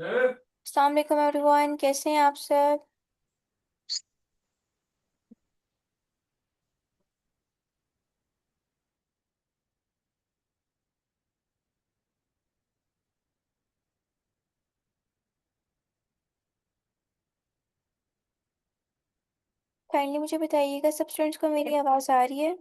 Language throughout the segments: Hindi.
अस्सलाम वालेकुम एवरीवन, कैसे हैं आप सब। काइंडली मुझे बताइएगा सब स्टूडेंट्स को मेरी आवाज़ आ रही है।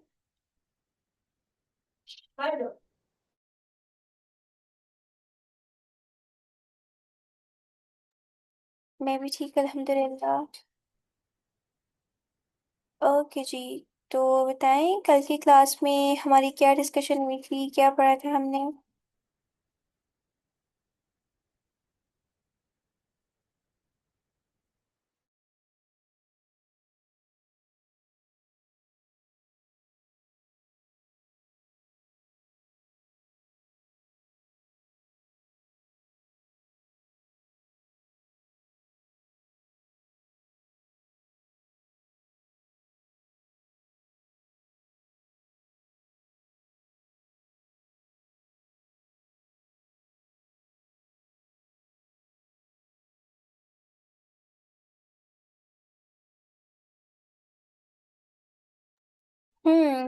मैं भी ठीक अल्हम्दुलिल्लाह। ओके जी। तो बताएं कल की क्लास में हमारी क्या डिस्कशन हुई थी, क्या पढ़ा था हमने।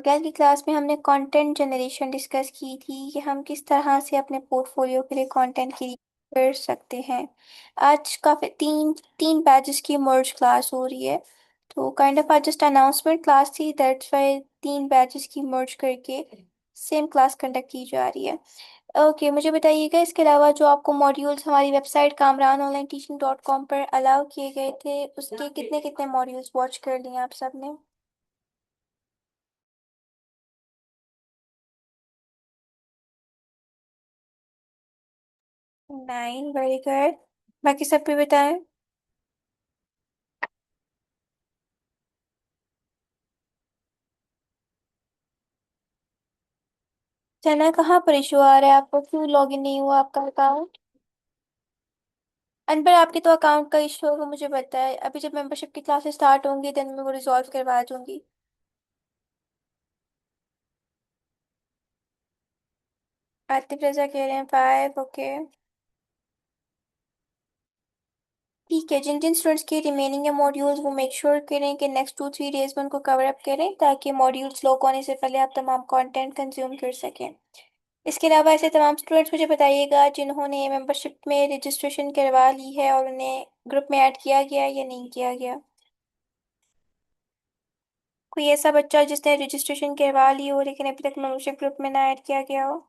कल की क्लास में हमने कंटेंट जनरेशन डिस्कस की थी कि हम किस तरह से अपने पोर्टफोलियो के लिए कंटेंट क्रिएट कर सकते हैं। आज काफ़ी तीन तीन बैचेस की मर्ज क्लास हो रही है। तो काइंड ऑफ आज जस्ट अनाउंसमेंट क्लास थी, दैट्स वाई तीन बैचेस की मर्ज करके सेम क्लास कंडक्ट की जा रही है। ओके, मुझे बताइएगा इसके अलावा जो आपको मॉड्यूल्स हमारी वेबसाइट kamranonlineteaching.com पर अलाउ किए गए थे उसके कितने कितने मॉड्यूल्स वॉच कर लिए आप सबने। 9, वेरी गुड। बाकी सब भी बताएं। जना कहाँ पर इशू आ रहा है आपको, क्यों लॉगिन नहीं हुआ आपका अकाउंट। अनपर आपके तो अकाउंट का इशू होगा, मुझे पता है। अभी जब मेंबरशिप की क्लासेस स्टार्ट होंगी देन मैं वो रिजॉल्व करवा दूंगी। आतिफ रजा कह रहे हैं 5, ओके। ठीक है, जिन जिन स्टूडेंट्स के रिमेनिंग है मॉड्यूल्स वो मेक श्योर करें कि नेक्स्ट 2-3 डेज में उनको कवर अप करें ताकि मॉड्यूल्स लॉक होने से पहले आप तमाम कंटेंट कंज्यूम कर सकें। इसके अलावा ऐसे तमाम स्टूडेंट्स मुझे बताइएगा जिन्होंने मेंबरशिप में रजिस्ट्रेशन करवा ली है और उन्हें ग्रुप में ऐड किया गया या नहीं किया गया। कोई ऐसा बच्चा जिसने रजिस्ट्रेशन करवा ली हो लेकिन अभी तक मेंबरशिप ग्रुप में ना ऐड किया गया हो।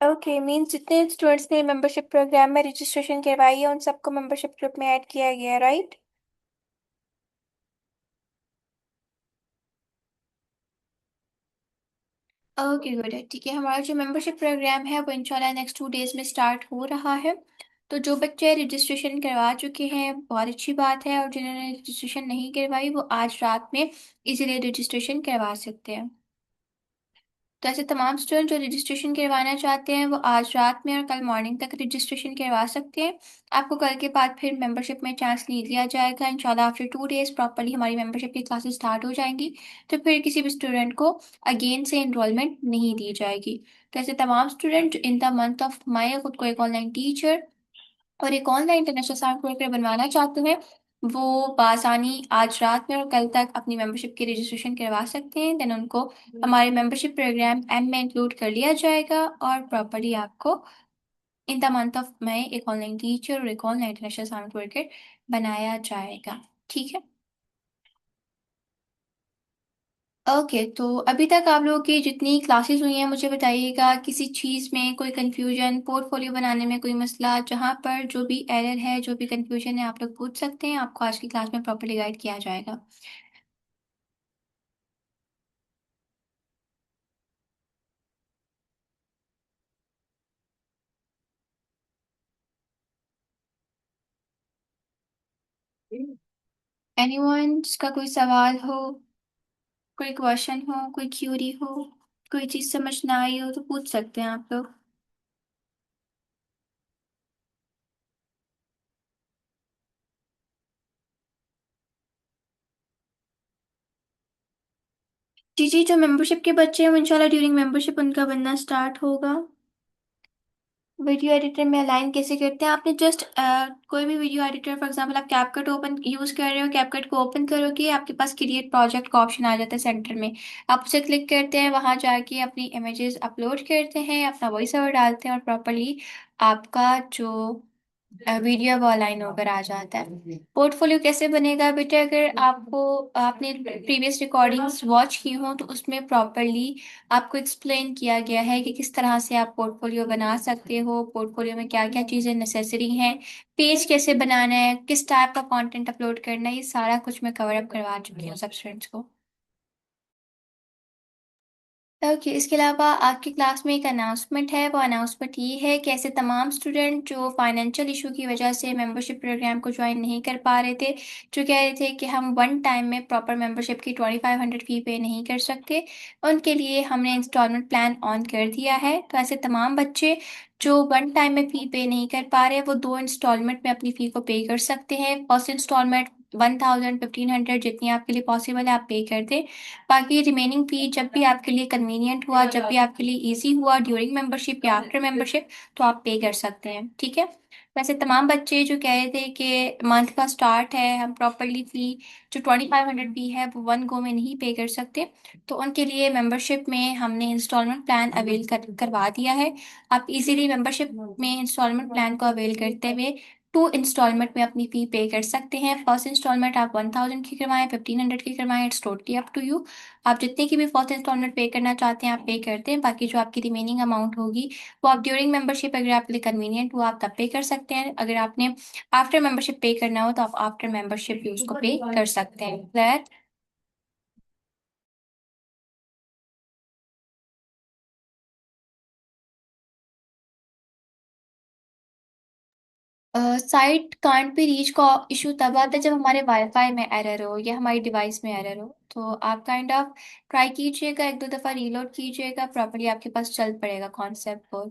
ओके, मीन्स जितने स्टूडेंट्स ने मेंबरशिप प्रोग्राम में रजिस्ट्रेशन करवाई है उन सबको मेंबरशिप ग्रुप में ऐड किया गया है, राइट। ओके गुड है, ठीक है। हमारा जो मेंबरशिप प्रोग्राम है वो इंशाल्लाह नेक्स्ट 2 डेज में स्टार्ट हो रहा है। तो जो बच्चे रजिस्ट्रेशन करवा चुके हैं बहुत अच्छी बात है, और जिन्होंने रजिस्ट्रेशन नहीं करवाई वो आज रात में इजीली रजिस्ट्रेशन करवा सकते हैं। तो ऐसे तमाम स्टूडेंट जो रजिस्ट्रेशन करवाना चाहते हैं वो आज रात में और कल मॉर्निंग तक रजिस्ट्रेशन करवा सकते हैं। आपको कल के बाद फिर मेंबरशिप में चांस नहीं दिया जाएगा। इंशाल्लाह आफ्टर 2 डेज प्रॉपरली हमारी मेंबरशिप की क्लासेस स्टार्ट हो जाएंगी। तो फिर किसी भी स्टूडेंट को अगेन से इनरोलमेंट नहीं दी जाएगी। तो ऐसे तमाम student in the month of May खुद को एक ऑनलाइन टीचर और एक ऑनलाइन इंटरनेशनल साइंस वर्कर बनवाना चाहते हैं वो बासानी आज रात में और कल तक अपनी मेंबरशिप की रजिस्ट्रेशन करवा सकते हैं। देन उनको हमारे मेंबरशिप प्रोग्राम एम में इंक्लूड कर लिया जाएगा और प्रॉपरली आपको in the month of May एक ऑनलाइन टीचर और एक ऑनलाइन इंटरनेशनल साइंस वर्कर बनाया जाएगा। ठीक है। ओके, तो अभी तक आप लोगों की जितनी क्लासेस हुई हैं मुझे बताइएगा किसी चीज़ में कोई कंफ्यूजन, पोर्टफोलियो बनाने में कोई मसला, जहाँ पर जो भी एरर है जो भी कंफ्यूजन है आप लोग पूछ सकते हैं। आपको आज की क्लास में प्रॉपर्ली गाइड किया जाएगा। एनीवन जिसका कोई सवाल हो। कोई क्वेश्चन हो, कोई क्यूरी हो, कोई चीज समझ ना आई हो तो पूछ सकते हैं आप लोग। जी जी, जो मेंबरशिप के बच्चे हैं वो इंशाल्लाह ड्यूरिंग मेंबरशिप उनका बनना स्टार्ट होगा। वीडियो एडिटर में अलाइन कैसे करते हैं? आपने जस्ट कोई भी वीडियो एडिटर, फॉर एग्जांपल आप कैपकट ओपन यूज कर रहे हो, कैपकट को ओपन करोगे, आपके पास क्रिएट प्रोजेक्ट का ऑप्शन आ जाता है सेंटर में। आप उसे क्लिक करते हैं, वहां जाके अपनी इमेजेस अपलोड करते हैं, अपना वॉइस ओवर डालते हैं और प्रॉपरली आपका जो वीडियो वो अलाइन होकर आ जाता है। पोर्टफोलियो कैसे बनेगा बेटा? अगर आपको आपने प्रीवियस रिकॉर्डिंग्स वॉच की हो तो उसमें प्रॉपरली आपको एक्सप्लेन किया गया है कि किस तरह से आप पोर्टफोलियो बना सकते हो, पोर्टफोलियो में क्या क्या चीज़ें नेसेसरी हैं, पेज कैसे बनाना है, किस टाइप का कंटेंट अपलोड करना है, ये सारा कुछ मैं कवर अप करवा चुकी हूँ सब स्टूडेंट्स को। ओके, इसके अलावा आपकी क्लास में एक अनाउंसमेंट है। वो अनाउंसमेंट ये है कि ऐसे तमाम स्टूडेंट जो फाइनेंशियल इशू की वजह से मेंबरशिप प्रोग्राम को ज्वाइन नहीं कर पा रहे थे, जो कह रहे थे कि हम वन टाइम में प्रॉपर मेंबरशिप की 2500 फी पे नहीं कर सकते, उनके लिए हमने इंस्टॉलमेंट प्लान ऑन कर दिया है। तो ऐसे तमाम बच्चे जो वन टाइम में फी पे नहीं कर पा रहे, वो दो इंस्टॉलमेंट में अपनी फी को पे कर सकते हैं। फर्स्ट इंस्टॉलमेंट 1000, 1500 जितनी आपके लिए पॉसिबल है आप पे कर दें। बाकी रिमेनिंग फी जब भी आपके लिए कन्वीनियंट हुआ, जब भी आपके लिए इजी हुआ, ड्यूरिंग मेंबरशिप या आफ्टर मेंबरशिप, तो आप पे कर सकते हैं। ठीक है। वैसे तमाम बच्चे जो कह रहे थे कि मंथ का स्टार्ट है, हम प्रॉपरली फी जो 2500 फी है वो वन गो में नहीं पे कर सकते, तो उनके लिए मेंबरशिप में हमने इंस्टॉलमेंट प्लान करवा दिया है। आप इजीली मेंबरशिप में इंस्टॉलमेंट प्लान को अवेल करते हुए टू इंस्टॉलमेंट में अपनी फी पे कर सकते हैं। फर्स्ट इंस्टॉलमेंट आप 1000 की करवाएं, 1500 की करवाएं, it's totally up to you. आप जितने की भी फर्स्ट इंस्टॉलमेंट पे करना चाहते हैं आप पे करते हैं। बाकी जो आपकी रिमेनिंग अमाउंट होगी वो आप ड्यूरिंग मेंबरशिप, अगर आपके लिए कन्वीनियंट हुआ आप तब पे कर सकते हैं। अगर आपने आफ्टर मेंबरशिप पे करना हो तो आप आफ्टर मेंबरशिप भी उसको पे कर सकते हैं। Clear? Site can't be reach का इशू तब आता है जब हमारे वाईफाई में एरर हो या हमारी डिवाइस में एरर हो। तो आप काइंड ऑफ ट्राई कीजिएगा, एक दो दफ़ा रीलोड कीजिएगा, प्रॉपर्ली आपके पास चल पड़ेगा कॉन्सेप्ट को।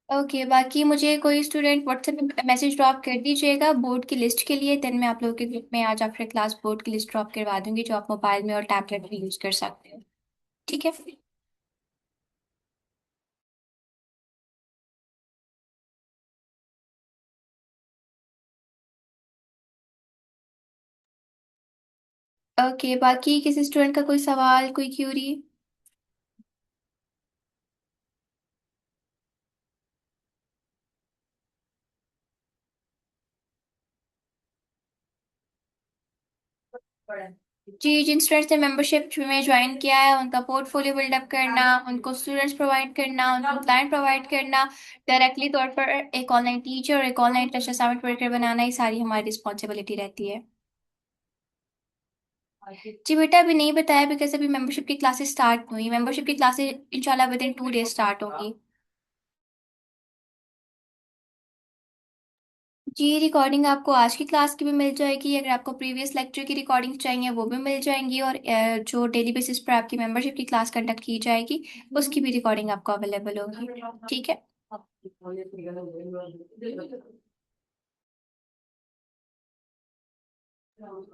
ओके, बाकी मुझे कोई स्टूडेंट व्हाट्सएप पे मैसेज ड्रॉप कर दीजिएगा बोर्ड की लिस्ट के लिए, देन मैं आप लोगों के ग्रुप में आज आफ्टर क्लास बोर्ड की लिस्ट ड्रॉप करवा दूंगी जो आप मोबाइल में और टैबलेट में यूज़ कर सकते हो। ठीक है। ओके, बाकी किसी स्टूडेंट का कोई सवाल, कोई क्यूरी? जी, जिन स्टूडेंट्स ने मेंबरशिप में ज्वाइन किया है उनका पोर्टफोलियो बिल्डअप करना, उनको स्टूडेंट्स प्रोवाइड करना, उनको क्लाइंट प्रोवाइड करना, डायरेक्टली तौर पर एक ऑनलाइन टीचर और एक ऑनलाइन टेस्ट असाइनमेंट वर्कर बनाना, ये सारी हमारी रिस्पॉन्सिबिलिटी रहती है। जी बेटा, अभी नहीं बताया बिकॉज अभी मेंबरशिप की क्लासेस स्टार्ट हुई। मेंबरशिप की क्लासेस इंशाल्लाह विद इन 2 डेज स्टार्ट होगी। जी, रिकॉर्डिंग आपको आज की क्लास की भी मिल जाएगी, अगर आपको प्रीवियस लेक्चर की रिकॉर्डिंग चाहिए वो भी मिल जाएंगी, और जो डेली बेसिस पर आपकी मेंबरशिप की क्लास कंडक्ट की जाएगी उसकी भी रिकॉर्डिंग आपको अवेलेबल होगी। ठीक है।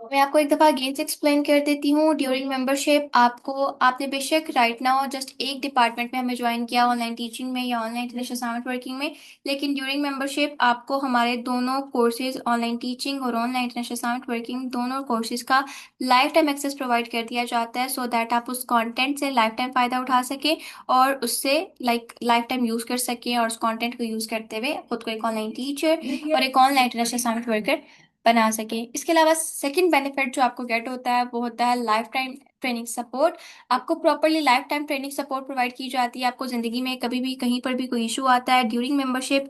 मैं आपको एक दफ़ा अगेन से एक्सप्लेन कर देती हूँ। ड्यूरिंग मेंबरशिप आपको, आपने बेशक राइट नाउ जस्ट एक डिपार्टमेंट में हमें ज्वाइन किया, ऑनलाइन टीचिंग में या ऑनलाइन असाइनमेंट वर्किंग में, लेकिन ड्यूरिंग मेंबरशिप आपको हमारे दोनों कोर्सेज, ऑनलाइन टीचिंग और ऑनलाइन असाइनमेंट वर्किंग, दोनों कोर्सेज का लाइफ टाइम एक्सेस प्रोवाइड कर दिया जाता है, सो दैट आप उस कंटेंट से लाइफ टाइम फ़ायदा उठा सकें और उससे लाइफ टाइम यूज़ कर सकें, और उस कंटेंट को यूज़ करते हुए खुद को एक ऑनलाइन टीचर और एक ऑनलाइन असाइनमेंट वर्कर बना सके। इसके अलावा सेकंड बेनिफिट जो आपको गेट होता है वो होता है लाइफ टाइम ट्रेनिंग सपोर्ट। आपको properly life time training support provide की जाती है। आपको ज़िंदगी में कभी भी कहीं पर भी कोई इशू आता है during membership,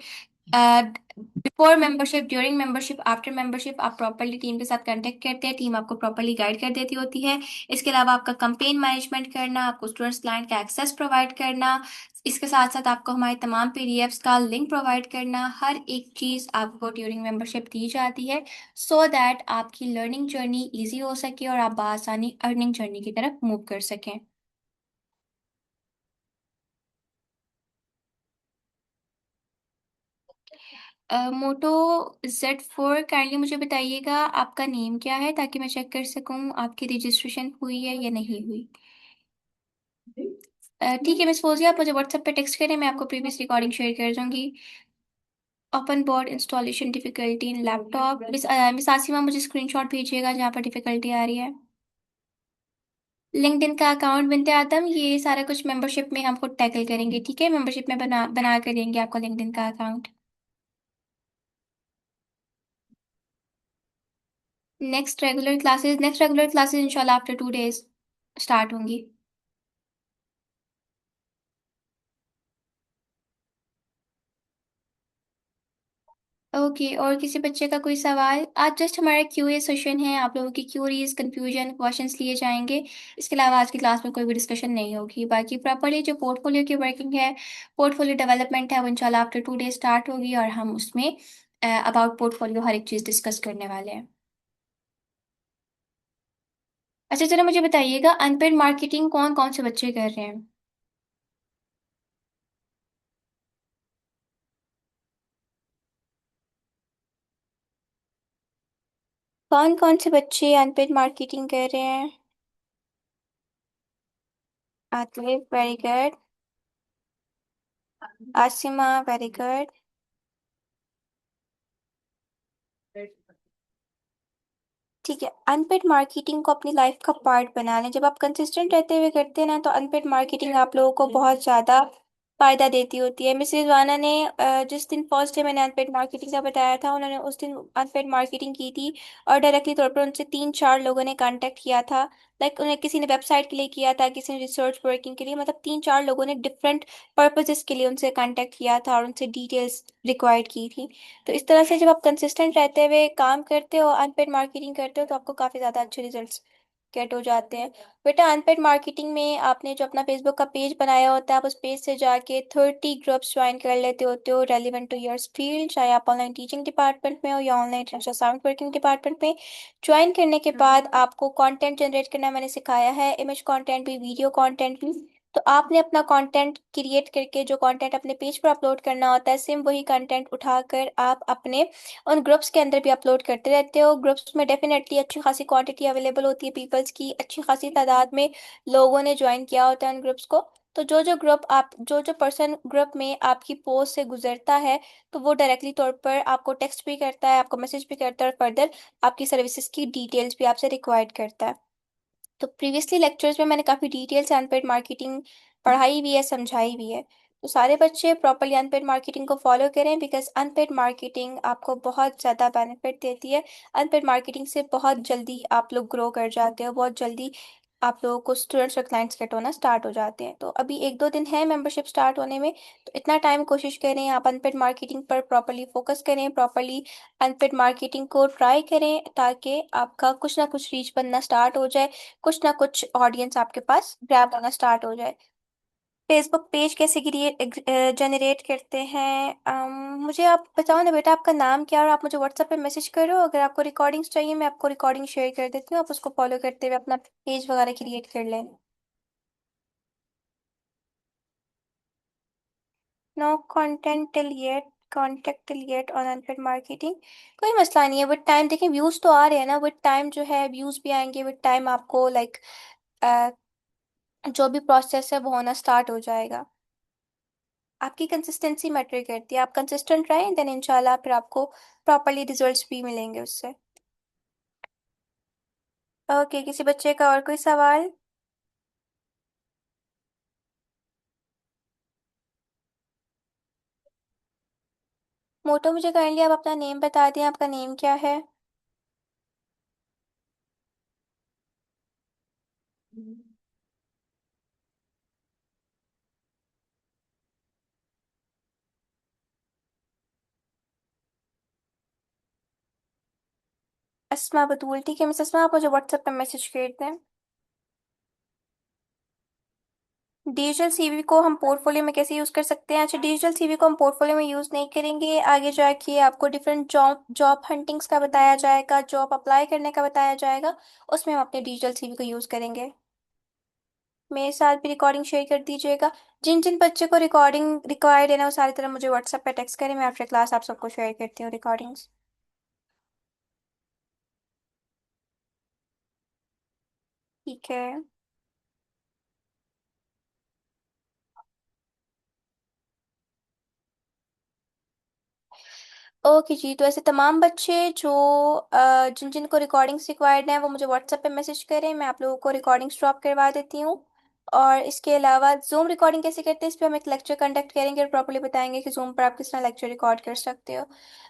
before membership, during membership, after membership, आप प्रॉपरली टीम के साथ कांटेक्ट करते हैं, टीम आपको प्रॉपरली गाइड कर देती होती है। इसके अलावा आपका कंपेन मैनेजमेंट करना, आपको स्टूडेंट्स क्लाइंट का एक्सेस प्रोवाइड करना, इसके साथ साथ आपको हमारे तमाम पीडीएफ्स का लिंक प्रोवाइड करना, हर एक चीज़ आपको ड्यूरिंग मेंबरशिप दी जाती है, सो दैट आपकी लर्निंग जर्नी इजी हो सके और आप बआसानी अर्निंग जर्नी की तरफ मूव कर सकें। मोटो Z4, काइंडली मुझे बताइएगा आपका नेम क्या है ताकि मैं चेक कर सकूं आपकी रजिस्ट्रेशन हुई है या नहीं हुई। ठीक है मिस फौजिया, आप मुझे व्हाट्सएप पे टेक्स्ट करें, मैं आपको प्रीवियस रिकॉर्डिंग शेयर कर दूंगी। Open board installation difficulty in laptop, miss Asima मुझे स्क्रीनशॉट भेजिएगा जहाँ पर डिफिकल्टी आ रही है। लिंक्डइन का अकाउंट बिनते आदम, ये सारा कुछ मेंबरशिप में हम खुद टैकल करेंगे, ठीक है, मेंबरशिप में बना बना कर देंगे आपको लिंक्डइन का अकाउंट। नेक्स्ट रेगुलर क्लासेस इंशाल्लाह आफ्टर 2 डेज स्टार्ट होंगी। ओके, और किसी बच्चे का कोई सवाल? आज जस्ट हमारा क्यूए सेशन है, आप लोगों की क्यूरीज कंफ्यूजन क्वेश्चंस लिए जाएंगे। इसके अलावा आज की क्लास में कोई भी डिस्कशन नहीं होगी। बाकी प्रॉपर्ली जो पोर्टफोलियो की वर्किंग है, पोर्टफोलियो डेवलपमेंट है, वो इंशाल्लाह आफ्टर 2 डेज स्टार्ट होगी और हम उसमें अबाउट पोर्टफोलियो हर एक चीज़ डिस्कस करने वाले हैं। अच्छा चलो मुझे बताइएगा, अनपेड मार्केटिंग कौन कौन से बच्चे कर रहे हैं? कौन कौन से बच्चे अनपेड मार्केटिंग कर रहे हैं? Atif very good. Asima very good. ठीक है, अनपेड मार्केटिंग को अपनी लाइफ का पार्ट बना लें। जब आप कंसिस्टेंट रहते हुए करते हैं ना, तो अनपेड मार्केटिंग आप लोगों को बहुत ज़्यादा फायदा देती होती है। मिस रिजवाना ने जिस दिन फर्स्ट डे मैंने अनपेड मार्केटिंग का बताया था, उन्होंने उस दिन अनपेड मार्केटिंग की थी और डायरेक्टली तौर पर उनसे 3-4 लोगों ने कांटेक्ट किया था। लाइक उन्हें किसी ने वेबसाइट के लिए किया था, किसी ने रिसर्च वर्किंग के लिए, मतलब 3-4 लोगों ने डिफरेंट पर्पजेस के लिए उनसे कांटेक्ट किया था और उनसे डिटेल्स रिक्वायर्ड की थी। तो इस तरह से जब आप कंसिस्टेंट रहते हुए काम करते हो, अनपेड मार्केटिंग करते हो, तो आपको काफ़ी ज़्यादा अच्छे रिजल्ट्स गेट हो जाते हैं। बेटा अनपेड मार्केटिंग में आपने जो अपना फेसबुक का पेज बनाया होता है, आप उस पेज से जाके 30 ग्रुप्स ज्वाइन कर लेते होते हो रेलिवेंट टू योर फील्ड, चाहे आप ऑनलाइन टीचिंग डिपार्टमेंट में हो या ऑनलाइन साउंड वर्किंग डिपार्टमेंट में। ज्वाइन करने के बाद आपको कंटेंट जनरेट करना मैंने सिखाया है, इमेज कंटेंट भी, वीडियो कंटेंट भी। तो आपने अपना कंटेंट क्रिएट करके जो कंटेंट अपने पेज पर अपलोड करना होता है, सेम वही कंटेंट उठाकर आप अपने उन ग्रुप्स के अंदर भी अपलोड करते रहते हो। ग्रुप्स में डेफिनेटली अच्छी खासी क्वांटिटी अवेलेबल होती है पीपल्स की, अच्छी खासी तादाद में लोगों ने ज्वाइन किया होता है उन ग्रुप्स को। तो जो जो पर्सन ग्रुप में आपकी पोस्ट से गुजरता है, तो वो डायरेक्टली तौर पर आपको टेक्स्ट भी करता है, आपको मैसेज भी करता है और फर्दर आपकी सर्विसेज की डिटेल्स भी आपसे रिक्वायर्ड करता है। तो प्रीवियसली लेक्चर्स में मैंने काफ़ी डिटेल से अनपेड मार्केटिंग पढ़ाई भी है, समझाई भी है। तो सारे बच्चे प्रॉपरली अनपेड मार्केटिंग को फॉलो करें, बिकॉज अनपेड मार्केटिंग आपको बहुत ज़्यादा बेनिफिट देती है। अनपेड मार्केटिंग से बहुत जल्दी आप लोग ग्रो कर जाते हो, बहुत जल्दी आप लोगों को स्टूडेंट्स और क्लाइंट्स गेट होना स्टार्ट हो जाते हैं। तो अभी 1-2 दिन है मेंबरशिप स्टार्ट होने में, तो इतना टाइम कोशिश करें आप अनपेड मार्केटिंग पर प्रॉपरली फोकस करें, प्रॉपरली अनपेड मार्केटिंग को ट्राई करें, ताकि आपका कुछ ना कुछ रीच बनना स्टार्ट हो जाए, कुछ ना कुछ ऑडियंस आपके पास ग्रैब होना स्टार्ट हो जाए। फेसबुक पेज कैसे जनरेट करते हैं? मुझे आप बताओ ना बेटा, आपका नाम क्या है और आप मुझे व्हाट्सएप पे मैसेज करो। अगर आपको रिकॉर्डिंग्स चाहिए, मैं आपको रिकॉर्डिंग शेयर कर देती हूँ, आप उसको फॉलो करते हुए अपना पेज वगैरह क्रिएट कर लें। No content till yet, contact till yet on unpaid marketing. कोई मसला नहीं है, विद टाइम देखिए व्यूज तो आ रहे हैं ना, विद टाइम जो है व्यूज भी आएंगे, विद टाइम आपको लाइक जो भी प्रोसेस है वो होना स्टार्ट हो जाएगा। आपकी कंसिस्टेंसी मैटर करती है, आप कंसिस्टेंट रहें, देन इंशाल्लाह फिर आपको प्रॉपरली रिजल्ट्स भी मिलेंगे उससे। ओके, किसी बच्चे का और कोई सवाल? मोटो, मुझे काइंडली आप अपना नेम बता दें, आपका नेम क्या है? अस्मा बतूल, ठीक है मिस अस्मा, आप मुझे व्हाट्सएप पर मैसेज कर दें। डिजिटल सीवी को हम पोर्टफोलियो में कैसे यूज़ कर सकते हैं? अच्छा, डिजिटल सीवी को हम पोर्टफोलियो में यूज़ नहीं करेंगे। आगे जाके आपको डिफरेंट जॉब जॉब हंटिंग्स का बताया जाएगा, जॉब अप्लाई करने का बताया जाएगा, उसमें हम अपने डिजिटल सीवी को यूज़ करेंगे। मेरे साथ भी रिकॉर्डिंग शेयर कर दीजिएगा। जिन जिन बच्चे को रिकॉर्डिंग रिक्वायर्ड है ना, वो सारी तरह मुझे व्हाट्सएप पे टेक्स्ट करें, मैं आफ्टर क्लास आप सबको शेयर करती हूँ रिकॉर्डिंग्स। ठीक है। ओके जी, तो ऐसे तमाम बच्चे जो जिन जिन को रिकॉर्डिंग्स रिक्वायर्ड हैं वो मुझे व्हाट्सएप पे मैसेज करें, मैं आप लोगों को रिकॉर्डिंग्स ड्रॉप करवा देती हूँ। और इसके अलावा जूम रिकॉर्डिंग कैसे करते हैं, इस पे हम एक लेक्चर कंडक्ट करेंगे और प्रॉपर्ली बताएंगे कि जूम पर आप किस तरह लेक्चर रिकॉर्ड कर सकते हो।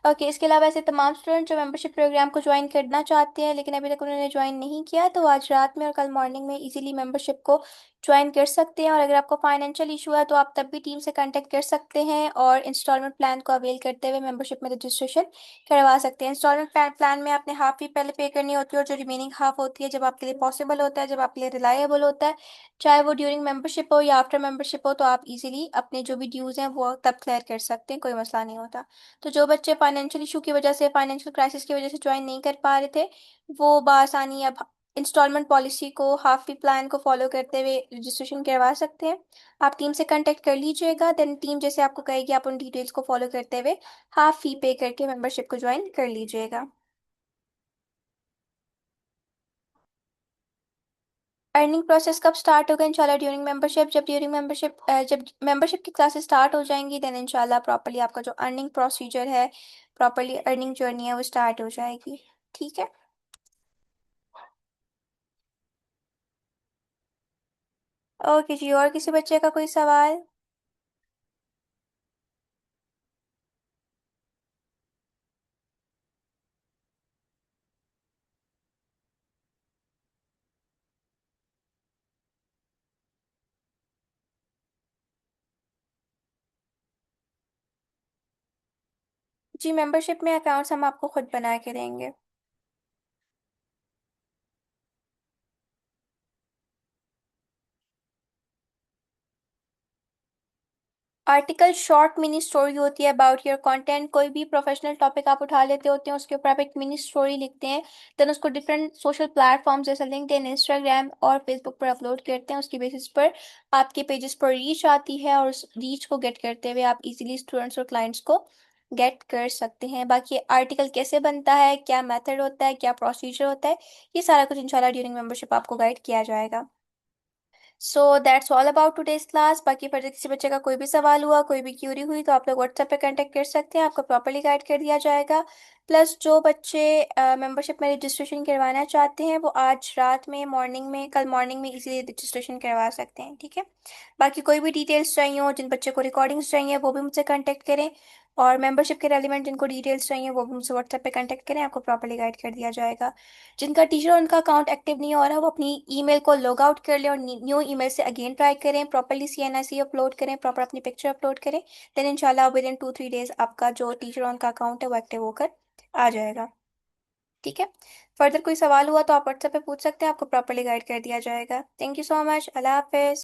ओके, इसके अलावा ऐसे तमाम स्टूडेंट जो मेंबरशिप प्रोग्राम को ज्वाइन करना चाहते हैं लेकिन अभी तक उन्होंने ज्वाइन नहीं किया, तो आज रात में और कल मॉर्निंग में इजीली मेंबरशिप को ज्वाइन कर सकते हैं। और अगर आपको फाइनेंशियल इशू है तो आप तब भी टीम से कांटेक्ट कर सकते हैं और इंस्टॉलमेंट प्लान को अवेल करते हुए मेंबरशिप में रजिस्ट्रेशन करवा सकते हैं। इंस्टॉलमेंट प्लान में आपने हाफ फी पहले पे करनी होती है और जो रिमेनिंग हाफ होती है जब आपके लिए पॉसिबल होता है, जब आपके लिए रिलायबल होता है, चाहे वो ड्यूरिंग मेंबरशिप हो या आफ्टर मेंबरशिप हो, तो आप इजीली अपने जो भी ड्यूज़ हैं वो तब क्लियर कर सकते हैं, कोई मसला नहीं होता। तो जो बच्चे फाइनेंशियल इशू की वजह से, फाइनेंशियल क्राइसिस की वजह से ज्वाइन नहीं कर पा रहे थे, वो बआसानी अब इंस्टॉलमेंट पॉलिसी को, हाफ फी प्लान को फॉलो करते हुए रजिस्ट्रेशन करवा सकते हैं। आप टीम से कांटेक्ट कर लीजिएगा, देन टीम जैसे आपको कहेगी आप उन डिटेल्स को फॉलो करते हुए हाफ फी पे करके मेंबरशिप को ज्वाइन कर लीजिएगा। अर्निंग प्रोसेस कब स्टार्ट होगा? इंशाल्लाह जब मेंबरशिप की क्लासेस स्टार्ट हो जाएंगी, देन इंशाल्लाह प्रॉपर्ली आपका जो अर्निंग प्रोसीजर है, प्रॉपर्ली अर्निंग जर्नी है वो स्टार्ट हो जाएगी। ठीक है। ओके जी, और किसी बच्चे का कोई सवाल? जी, मेंबरशिप में अकाउंट्स हम आपको खुद बना के देंगे। आर्टिकल शॉर्ट मिनी स्टोरी होती है अबाउट योर कंटेंट। कोई भी प्रोफेशनल टॉपिक आप उठा लेते होते हैं, उसके ऊपर आप एक मिनी स्टोरी लिखते हैं, देन उसको डिफरेंट सोशल प्लेटफॉर्म जैसे लिंक्डइन, इंस्टाग्राम और फेसबुक पर अपलोड करते हैं। उसकी बेसिस पर आपके पेजेस पर रीच आती है और उस रीच को गेट करते हुए आप इजीली स्टूडेंट्स और क्लाइंट्स को गेट कर सकते हैं। बाकी आर्टिकल कैसे बनता है, क्या मेथड होता है, क्या प्रोसीजर होता है, ये सारा कुछ इंशाल्लाह ड्यूरिंग मेंबरशिप आपको गाइड किया जाएगा। So that's all about today's class. बाकी फर्दर किसी बच्चे का कोई भी सवाल हुआ, कोई भी क्यूरी हुई, तो आप लोग व्हाट्सएप पे कांटेक्ट कर सकते हैं, आपको प्रॉपर्ली गाइड कर दिया जाएगा। प्लस जो बच्चे मेंबरशिप में रजिस्ट्रेशन करवाना चाहते हैं वो आज रात में, मॉर्निंग में, कल मॉर्निंग में इजीली रजिस्ट्रेशन करवा सकते हैं। ठीक है। बाकी कोई भी डिटेल्स चाहिए हो, जिन बच्चे को रिकॉर्डिंग्स चाहिए वो भी मुझसे कांटेक्ट करें, और मेंबरशिप के रेलिवेंट जिनको डिटेल्स चाहिए वो भी मुझसे व्हाट्सएप पे कांटेक्ट करें, आपको प्रॉपर्ली गाइड कर दिया जाएगा। जिनका टीचर उनका अकाउंट एक्टिव नहीं हो रहा, वो अपनी ईमेल को लॉग आउट कर लें और न्यू ईमेल से अगेन ट्राई करें, प्रॉपर्ली सीएनआईसी अपलोड करें, प्रॉपर अपनी पिक्चर अपलोड करें, देन इंशाल्लाह विद इन 2-3 डेज आपका जो टीचर उनका अकाउंट है वो एक्टिव होकर आ जाएगा। ठीक है। फर्दर कोई सवाल हुआ तो आप व्हाट्सएप पे पूछ सकते हैं, आपको प्रॉपर्ली गाइड कर दिया जाएगा। Thank you so much. Allah Hafiz.